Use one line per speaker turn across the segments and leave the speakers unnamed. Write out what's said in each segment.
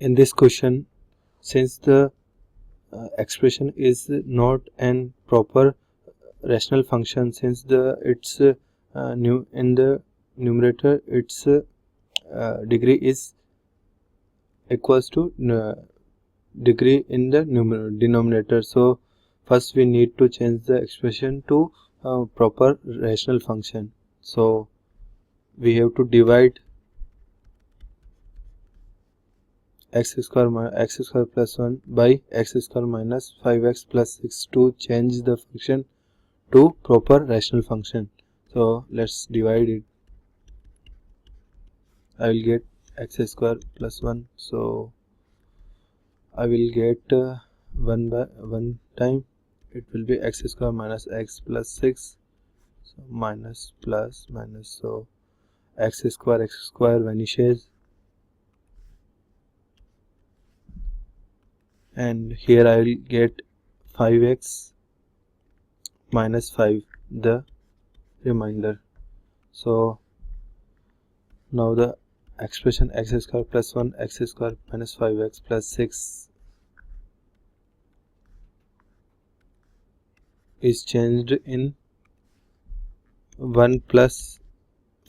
In this question, since the expression is not an proper rational function, since its in the numerator its degree is equals to degree in the denominator, so first we need to change the expression to proper rational function. So we have to divide x square plus 1 by x square minus 5x plus 6 to change the function to proper rational function. So let's divide it. I will get x square plus 1, so I will get 1 by 1 time it will be x square minus x plus 6, so minus plus minus, so x square vanishes, and here I will get 5x minus 5 the remainder. So now the expression x square plus 1 x square minus 5x plus 6 is changed in 1 plus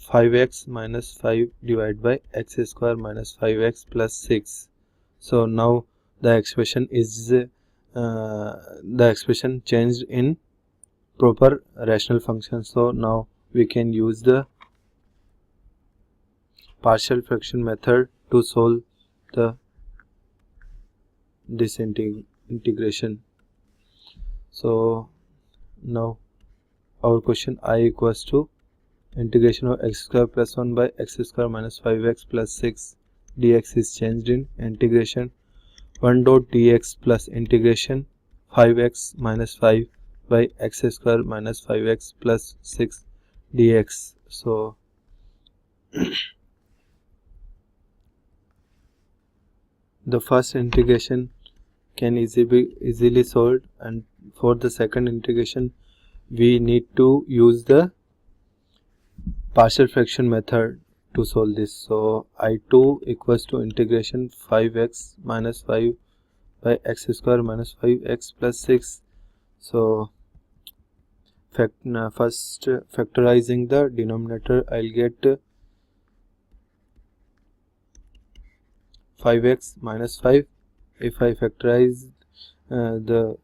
5x minus 5 divided by x square minus 5x plus 6. So now the expression is the expression changed in proper rational function. So now we can use the partial fraction method to solve this integration. So now our question I equals to integration of x square plus 1 by x square minus 5x plus 6 dx is changed in integration 1 dot dx plus integration 5x minus 5 by x square minus 5x plus 6 dx. So the first integration can easily solved, and for the second integration we need to use the partial fraction method to solve this. So I2 equals to integration 5x minus 5 by x square minus 5x plus 6. So first factorizing the denominator, I'll get 5x minus 5. If I factorize the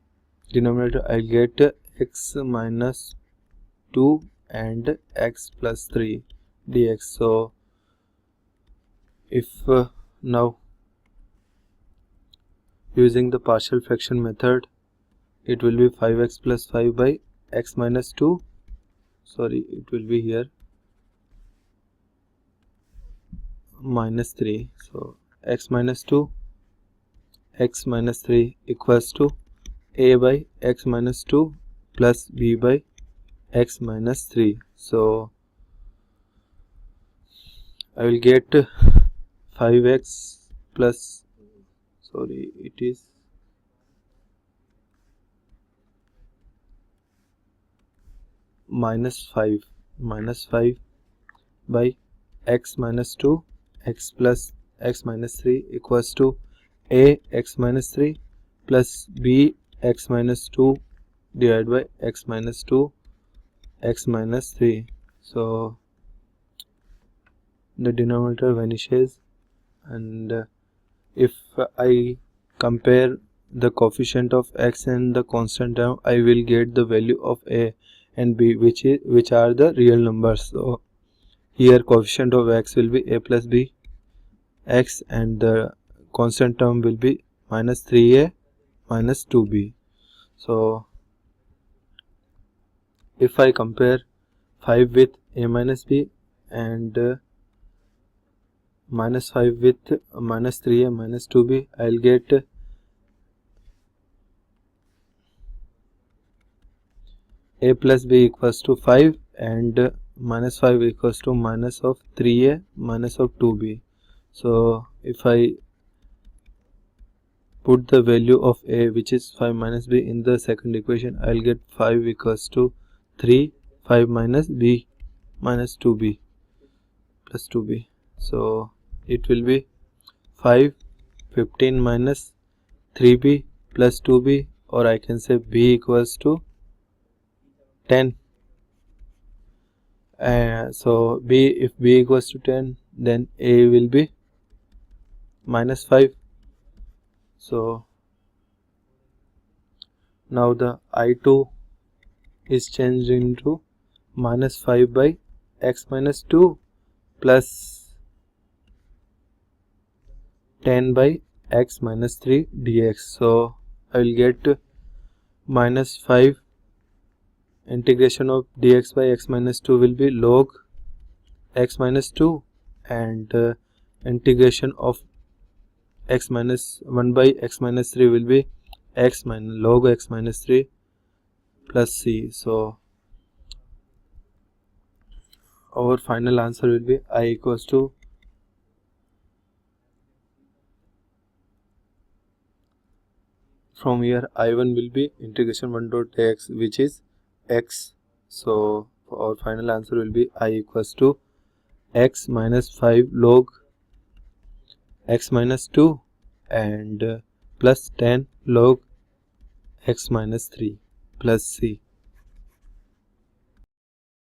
denominator, I'll get x minus 2 and x plus 3 dx. So if now using the partial fraction method, it will be 5x plus 5 by x minus 2, sorry, it will be here minus 3. So x minus 2 x minus 3 equals to a by x minus 2 plus b by x minus 3. So I will get 5x plus, sorry, it is minus 5 by x minus 2 x plus x minus 3 equals to a x minus 3 plus b x minus 2 divided by x minus 2 x minus 3. So the denominator vanishes, and if I compare the coefficient of x and the constant term, I will get the value of a and b, which are the real numbers. So here coefficient of x will be a plus b x, and the constant term will be minus 3a minus 2b. So if I compare 5 with a minus b and minus 5 with minus 3a minus 2b, I'll get a plus b equals to 5 and minus 5 equals to minus of 3a minus of 2b. So if I put the value of a, which is 5 minus b, in the second equation, I'll get 5 equals to 3 5 minus b minus 2b plus 2b. So it will be 5 15 minus 3b plus 2b, or I can say b equals to 10. So if b equals to 10, then a will be minus 5. So now the I2 is changed into minus 5 by x minus 2 plus 10 by x minus 3 dx. So I will get minus 5 integration of dx by x minus 2 will be log x minus 2, and integration of x minus 1 by x minus 3 will be x minus log x minus 3 plus c. So our final answer will be I equals to from here I1 will be integration 1 dot x, which is x. So our final answer will be I equals to x minus 5 log x minus 2 and plus 10 log x minus 3 plus c.